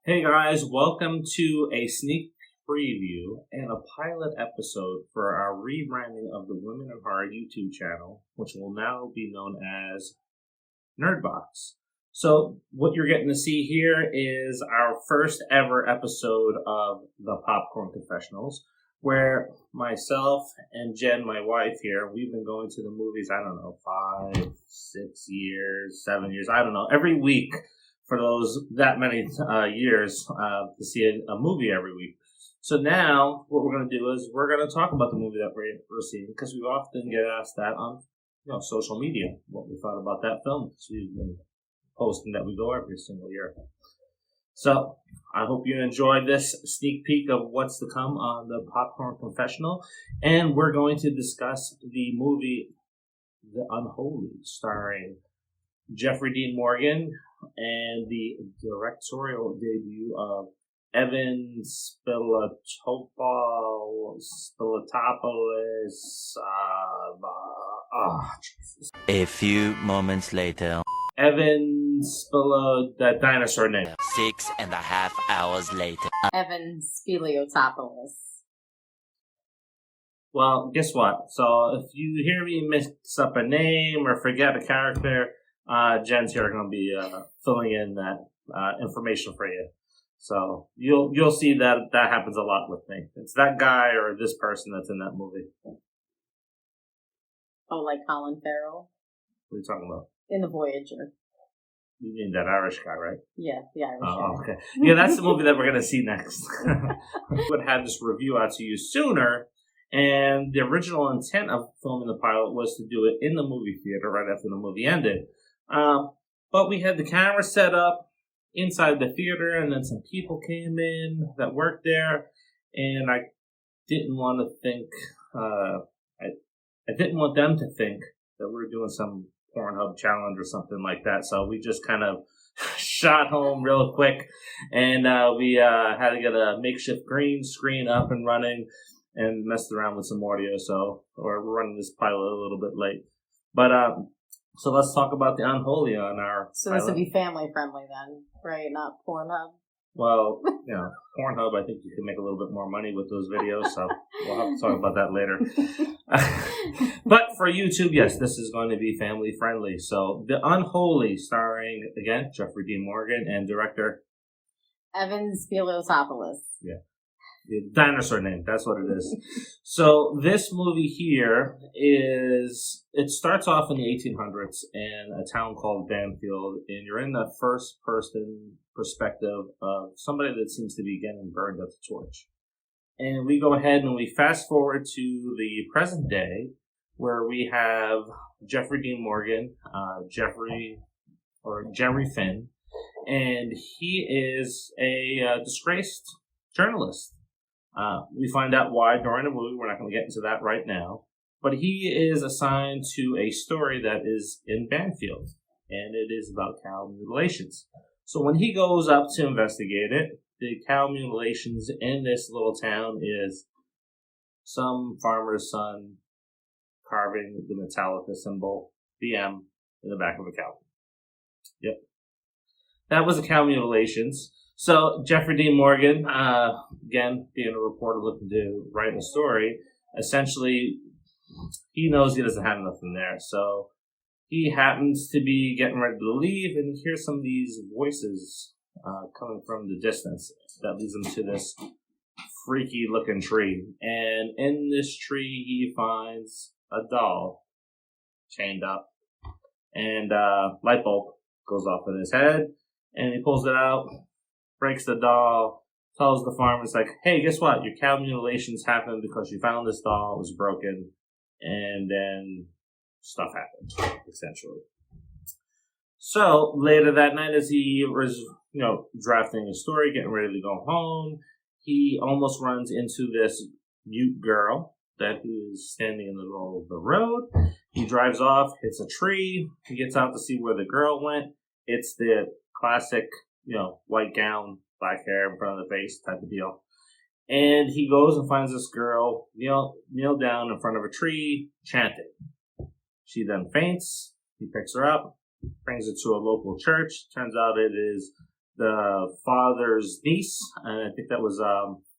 Hey guys, welcome to a sneak preview and a pilot episode for our rebranding of the Women in Horror YouTube channel, which will now be known as Nerdbox. So, what you're getting to see here is our first ever episode of the Popcorn Confessionals, where myself and Jenn, my wife here, we've been going to the movies, 5, 6 years, 7 years, every week for that many years to see a movie every week. So now what we're going to do is we're going to talk about the movie that we're seeing, because we often get asked that on social media, what we thought about that film, because we've been posting that we go every single year. So I hope you enjoyed this sneak peek of what's to come on the Popcorn Confessional, and we're going to discuss the movie The Unholy, starring Jeffrey Dean Morgan, and the directorial debut of Evan Spilatopoulos. Jesus. A few moments later. Evan that dinosaur name. 6.5 hours later. Evan Spiliotopoulos. Well, guess what? So if you hear me mix up a name or forget a character, Jenn's here going to be filling in that information for you. So you'll see that happens a lot with me. It's that guy or this person that's in that movie. Oh, like Colin Farrell? What are you talking about? In The Voyager. You mean that Irish guy, right? Yeah, the Irish guy. Oh, okay. Yeah, that's the movie that we're going to see next. We would have this review out to you sooner, and the original intent of filming the pilot was to do it in the movie theater right after the movie ended. But we had the camera set up inside the theater, and then some people came in that worked there, and I didn't want to think, I didn't want them to think that we were doing some Pornhub challenge or something like that, so we just kind of shot home real quick, and we had to get a makeshift green screen up and running, and messed around with some audio, so we're running this pilot a little bit late. But so let's talk about the Unholy on our So pilot. this would be family friendly then, right? Not Pornhub? Well, Pornhub, I think you can make a little bit more money with those videos, so we'll have to talk about that later. But for YouTube, yes, this is going to be family friendly. So The Unholy, starring, again, Jeffrey Dean Morgan, and director Evan Spiliotopoulos. Yeah. The dinosaur name, that's what it is. So this movie here it starts off in the 1800s in a town called Banfield, and you're in the first person perspective of somebody that seems to be getting burned at the torch. And we go ahead and we fast forward to the present day, where we have Jeffrey Dean Morgan, Jerry Finn, and he is a disgraced journalist. We find out why during the movie. We're not going to get into that right now. But he is assigned to a story that is in Banfield, and it is about cow mutilations. So when he goes up to investigate it, the cow mutilations in this little town is some farmer's son carving the Metallica symbol, BM, in the back of a cow. Yep. That was the cow mutilations. So Jeffrey Dean Morgan, again, being a reporter looking to write a story, essentially he knows he doesn't have nothing there. So he happens to be getting ready to leave, and he hears some of these voices coming from the distance. That leads him to this freaky looking tree. And in this tree he finds a doll chained up. And light bulb goes off in his head, and he pulls it out, breaks the doll, tells the farmer, it's like, hey, guess what? Your cow mutilations happened because you found this doll, it was broken, and then stuff happened, essentially. So later that night, as he was, drafting his story, getting ready to go home, he almost runs into this mute girl that is standing in the middle of the road. He drives off, hits a tree, he gets out to see where the girl went. It's the classic, white gown, black hair in front of the face type of deal. And he goes and finds this girl kneel down in front of a tree, chanting. She then faints. He picks her up, brings her to a local church. Turns out it is the father's niece, and I think that was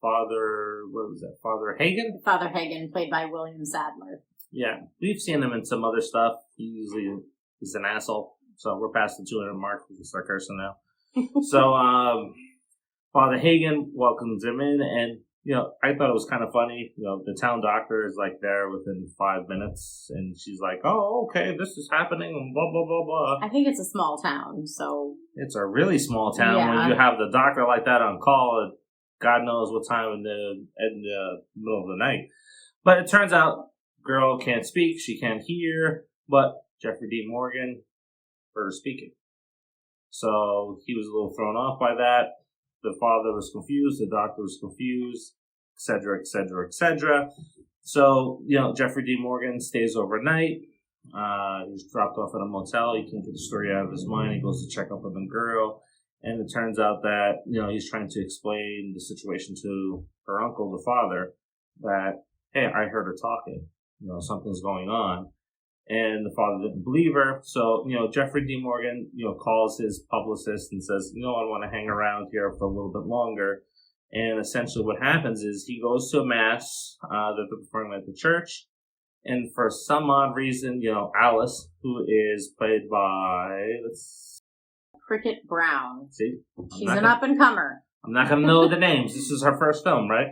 Father Hagen? Father Hagen, played by William Sadler. Yeah, we've seen him in some other stuff. He usually is an asshole. So we're past the 200 mark. We can start cursing now. So Father Hagen welcomes him in, and I thought it was kind of funny. The town doctor is like there within 5 minutes, and she's like, "Oh, okay, this is happening," and blah blah blah blah. I think it's a small town, so it's a really small town when you have the doctor like that on call at God knows what time in the middle of the night. But it turns out, girl can't speak, she can't hear, but Jeffrey D. Morgan heard her speaking. So he was a little thrown off by that. The father was confused, the doctor was confused, etc., etc., etc. So, Jeffrey D. Morgan stays overnight. He's dropped off at a motel. He can't get the story out of his mind. He goes to check up on the girl. And it turns out that, he's trying to explain the situation to her uncle, the father, that, hey, I heard her talking. Something's going on. And the father didn't believe her. So, Jeffrey D. Morgan, calls his publicist and says, I want to hang around here for a little bit longer. And essentially what happens is he goes to a mass that they're performing at the church. And for some odd reason, Alice, who is played by, Cricket Brown. See? She's an up-and-comer. I'm not going to know the names. This is her first film, right?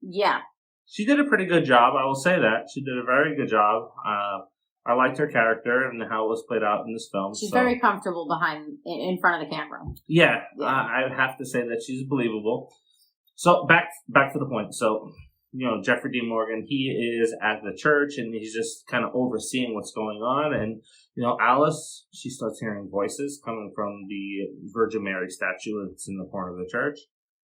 Yeah. She did a pretty good job, I will say that. She did a very good job. I liked her character and how it was played out in this film. She's very comfortable in front of the camera. Yeah. I have to say that she's believable. So back to the point. So, Jeffrey D. Morgan, he is at the church and he's just kind of overseeing what's going on. And, Alice, she starts hearing voices coming from the Virgin Mary statue that's in the corner of the church.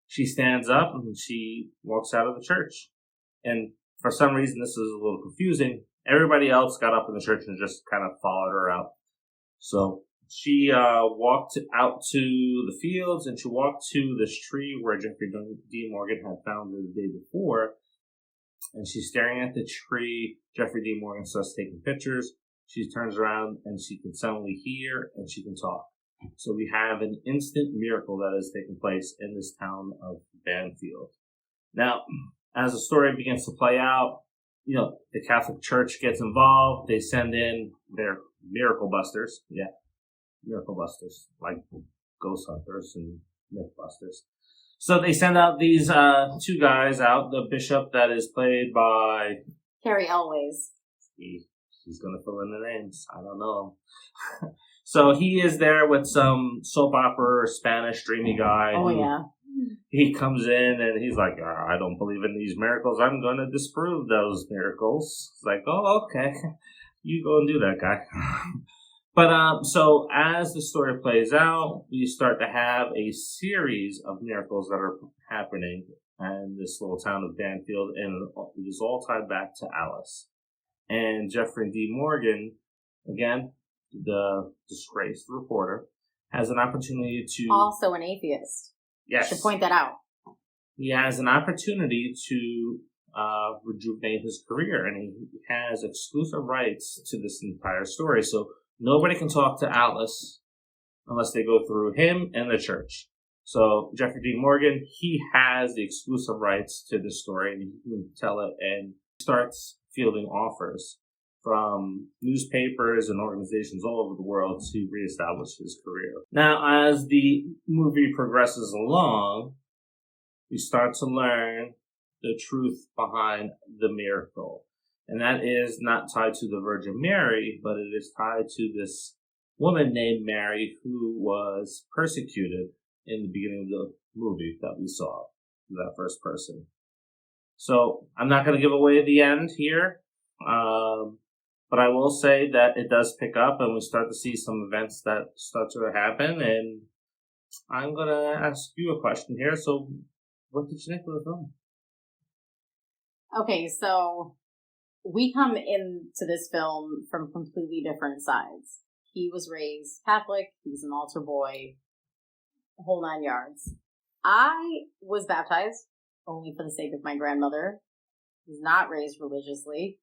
She stands up and she walks out of the church. And for some reason, this is a little confusing. Everybody else got up in the church and just kind of followed her out. So she walked out to the fields and she walked to this tree where Jeffrey D. Morgan had found her the day before. And she's staring at the tree. Jeffrey D. Morgan starts taking pictures. She turns around and she can suddenly hear and she can talk. So we have an instant miracle that has taken place in this town of Banfield. Now, as the story begins to play out, the Catholic Church gets involved. They send in their miracle busters. Yeah, miracle busters, like ghost hunters and myth busters. So they send out these two guys out. The bishop that is played by Carrie Elways. He's going to fill in the names. I don't know. So he is there with some soap opera Spanish dreamy guy. Oh, yeah. He comes in and he's like, I don't believe in these miracles. I'm going to disprove those miracles. It's like, oh, okay. You go and do that, guy. But so as the story plays out, we start to have a series of miracles that are happening in this little town of Banfield, and it is all tied back to Alice. And Jeffrey D. Morgan, again, the disgraced reporter, has an opportunity to... Also an atheist. Yes. Should point that out. He has an opportunity to rejuvenate his career, and he has exclusive rights to this entire story. So nobody can talk to Alice unless they go through him and the church. So Jeffrey D. Morgan, he has the exclusive rights to this story, and he can tell it, and starts fielding offers from newspapers and organizations all over the world to reestablish his career. Now, as the movie progresses along, we start to learn the truth behind the miracle. And that is not tied to the Virgin Mary, but it is tied to this woman named Mary who was persecuted in the beginning of the movie that we saw, that first person. So I'm not going to give away the end here, but I will say that it does pick up and we start to see some events that start to happen. And I'm going to ask you a question here. So what did you think of the film? Okay, so we come into this film from completely different sides. He was raised Catholic, he's an altar boy, the whole 9 yards. I was baptized only for the sake of my grandmother, was not raised religiously,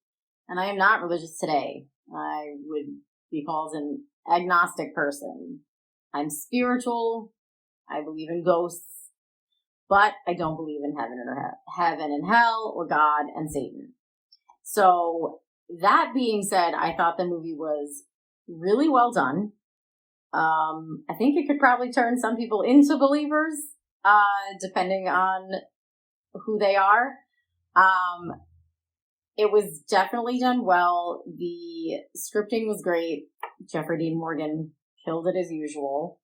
and I am not religious today. I would be called an agnostic person. I'm spiritual. I believe in ghosts, but I don't believe in heaven and hell or God and Satan. So that being said, I thought the movie was really well done. I think it could probably turn some people into believers, depending on who they are. It was definitely done well. The scripting was great. Jeffrey Dean Morgan killed it as usual.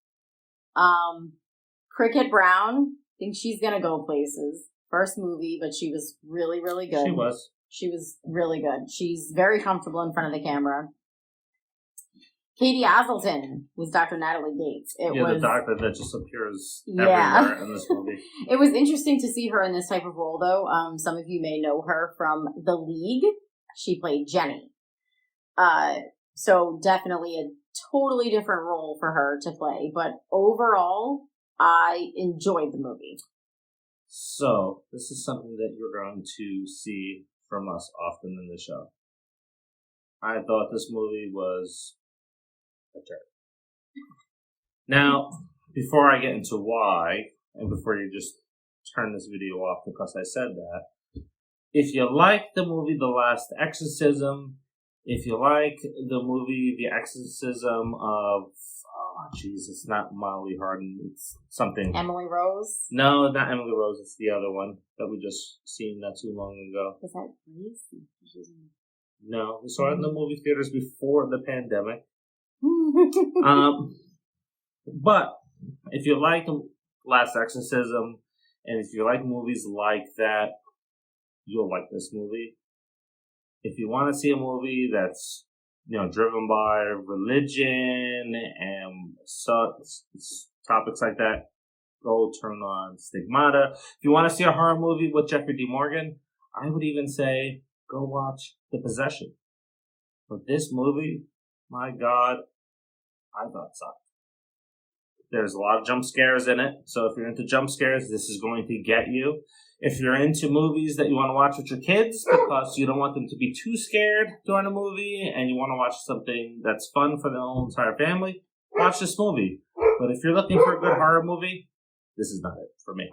Cricket Brown, I think she's gonna go places. First movie, but she was really, really good. She was really good. She's very comfortable in front of the camera. Katie Aselton was Dr. Natalie Gates. The doctor that just appears everywhere in this movie. It was interesting to see her in this type of role, though. Some of you may know her from The League. She played Jenny. So definitely a totally different role for her to play. But overall, I enjoyed the movie. So this is something that you're going to see from us often in the show. I thought this movie was a turd. Now, before I get into why, and before you just turn this video off because I said that, if you like the movie The Last Exorcism, if you like the movie The Exorcism of, it's not Molly Hardin, it's something. Emily Rose? No, not Emily Rose, it's the other one that we just seen not too long ago. Was that Grace? No, we saw it in the movie theaters before the pandemic. But if you like The Last Exorcism, and if you like movies like that, you'll like this movie. If you want to see a movie that's, driven by religion and topics like that, go turn on Stigmata. If you want to see a horror movie with Jeffrey D. Morgan, I would even say go watch The Possession. But this movie, my God, I thought sucked. There's a lot of jump scares in it, so if you're into jump scares, this is going to get you. If you're into movies that you want to watch with your kids because you don't want them to be too scared during a movie and you want to watch something that's fun for the whole entire family, watch this movie. But if you're looking for a good horror movie, this is not it for me.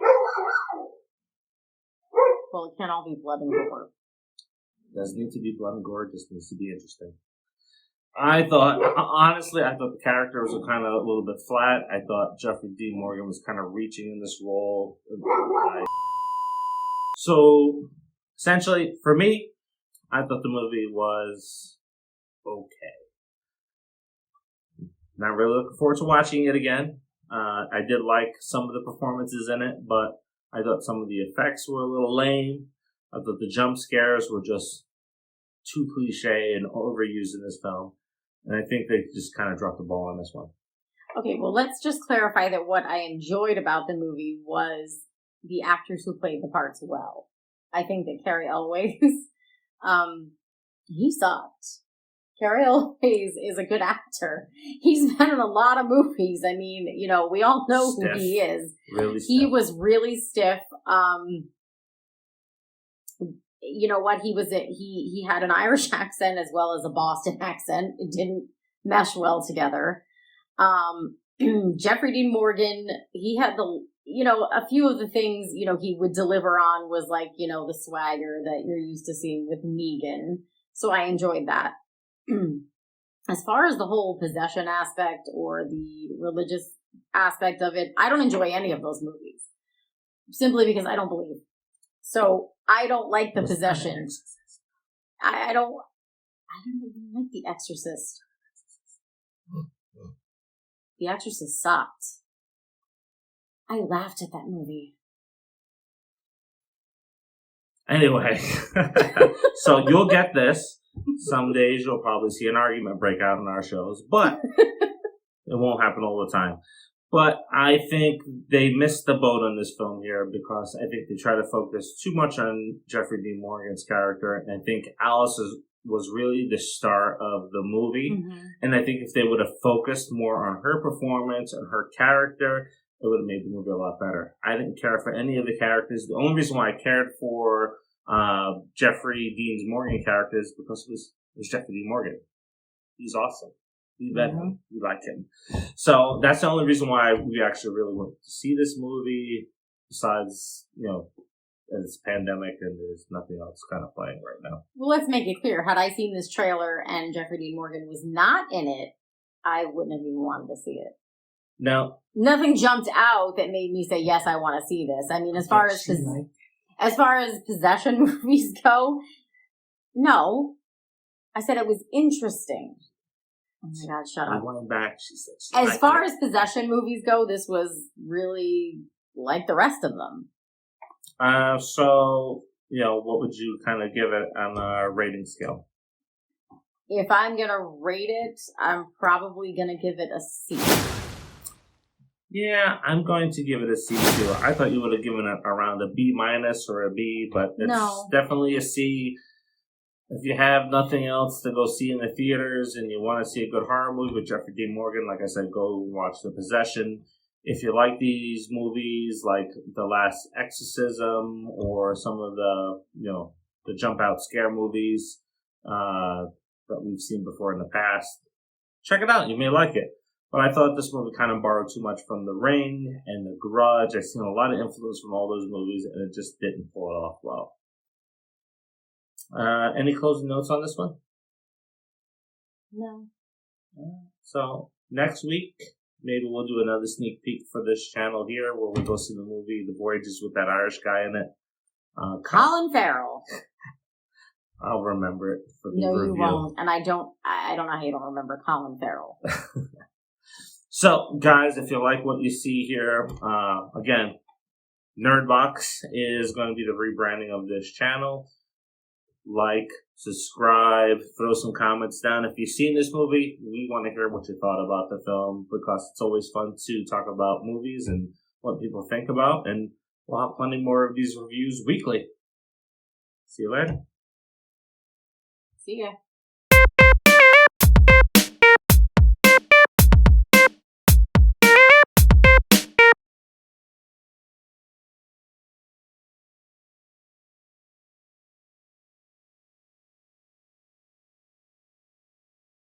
Well, it can't all be blood and gore. It doesn't need to be blood and gore, it just needs to be interesting. Honestly, I thought the character was kind of a little bit flat. I thought Jeffrey D. Morgan was kind of reaching in this role. So, essentially, for me, I thought the movie was okay. Not really looking forward to watching it again. I did like some of the performances in it, but I thought some of the effects were a little lame. I thought the jump scares were just too cliche and overused in this film. And I think they just kind of dropped the ball on this one. Okay, well, let's just clarify that what I enjoyed about the movie was the actors who played the parts well. I think that Cary Elwes, he sucked. Cary Elwes is a good actor. He's been in a lot of movies. I mean, we all know stiff. Who he is. Really stiff. He was really stiff. You know what? He had an Irish accent as well as a Boston accent. It didn't mesh well together. Jeffrey Dean Morgan, he had a few of the things, he would deliver on was like, the swagger that you're used to seeing with Negan. So I enjoyed that. As far as the whole possession aspect or the religious aspect of it, I don't enjoy any of those movies. Simply because I don't believe. So I don't like The Possession. I don't even like The Exorcist. The Exorcist sucked. I laughed at that movie. Anyway, so you'll get this. Some days you'll probably see an argument break out in our shows, but it won't happen all the time. But I think they missed the boat on this film here because I think they try to focus too much on Jeffrey Dean Morgan's character. And I think Alice was really the star of the movie. Mm-hmm. And I think if they would have focused more on her performance and her character, it would have made the movie a lot better. I didn't care for any of the characters. The only reason why I cared for Jeffrey Dean Morgan character is because it was Jeffrey Dean Morgan. He's awesome. We met him. We like him. So that's the only reason why we actually really went to see this movie. Besides, it's a pandemic and there's nothing else kind of playing right now. Well, let's make it clear. Had I seen this trailer and Jeffrey Dean Morgan was not in it, I wouldn't have even wanted to see it. No. Nothing jumped out that made me say, yes, I want to see this. I mean, as far as possession movies go, no. I said it was interesting. Oh my God, shut up. I went back. She said as far as possession movies go, this was really like the rest of them. So, what would you kind of give it on a rating scale? If I'm going to rate it, I'm probably going to give it a C. Yeah, I'm going to give it a C too. I thought you would have given it around a B- or a B, but it's definitely a C. If you have nothing else to go see in the theaters and you want to see a good horror movie with Jeffrey Dean Morgan, like I said, go watch The Possession. If you like these movies like The Last Exorcism or some of the, the jump out scare movies that we've seen before in the past, check it out. You may like it. But I thought this movie kind of borrowed too much from The Ring and The Grudge. I've seen a lot of influence from all those movies, and it just didn't pull it off well. Any closing notes on this one? No. So next week, maybe we'll do another sneak peek for this channel here where we'll go see the movie The Voyages with that Irish guy in it. Colin Farrell. I'll remember it for the review. No, you won't. And I don't know how you don't remember Colin Farrell. So, guys, if you like what you see here, again, Nerdbox is going to be the rebranding of this channel. Like, subscribe, throw some comments down. If you've seen this movie, we want to hear what you thought about the film because it's always fun to talk about movies and what people think about. And we'll have plenty more of these reviews weekly. See you later. See ya.